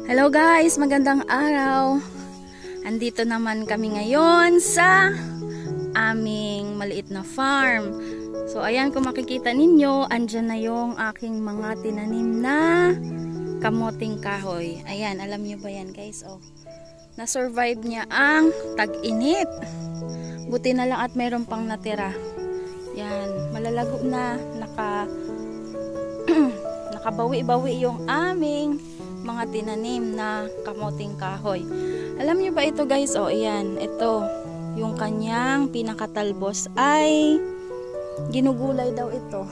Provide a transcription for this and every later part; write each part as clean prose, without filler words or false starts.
Hello guys, magandang araw. Andito naman kami ngayon sa aming maliit na farm. So ayan, kung makikita ninyo, andyan na yung aking mga tinanim na kamoting kahoy. Ayan, alam nyo ba yan guys? Oh, na-survive niya ang tag-init. Buti na lang at mayroon pang natira. Yan, malalago na, nakabawi-bawi yung aming mga tinanim na kamoting kahoy. Alam nyo ba ito guys? Oh, ayan, ito yung kanyang pinakatalbos ay ginugulay daw ito.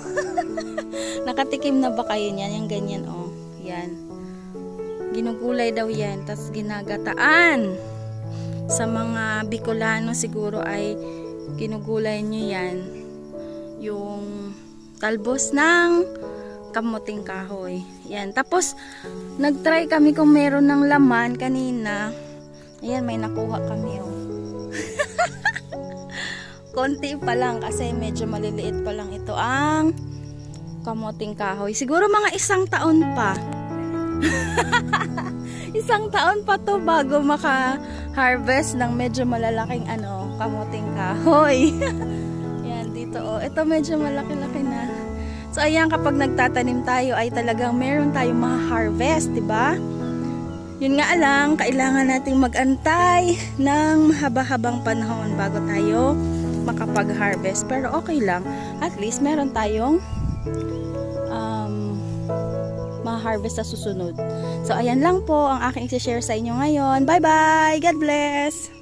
Nakatikim na ba kayo niyan? Yung ganyan, oh. Yan. Ginugulay daw yan. Tapos ginagataan. Sa mga Bicolano siguro ay ginugulay nyo yan. Yung talbos ng kamuting kahoy. Yan. Tapos, nagtry kami kung meron ng laman kanina. Ayan, may nakuha kami, oh. Konti pa lang kasi medyo maliliit pa lang ito ang kamuting kahoy. Siguro mga 1 taon pa. 1 taon pa to bago maka-harvest ng medyo malalaking kamuting kahoy. Yan, dito, oh. Ito medyo malaki-laki na. So ayan, kapag nagtatanim tayo ay talagang meron tayong ma-harvest, 'di ba? Yun nga lang, kailangan nating mag-antay ng mahaba-habang panahon bago tayo makapag-harvest. Pero okay lang, at least meron tayong ma-harvest sa susunod. So ayan lang po ang aking i-share sa inyo ngayon. Bye-bye! God bless!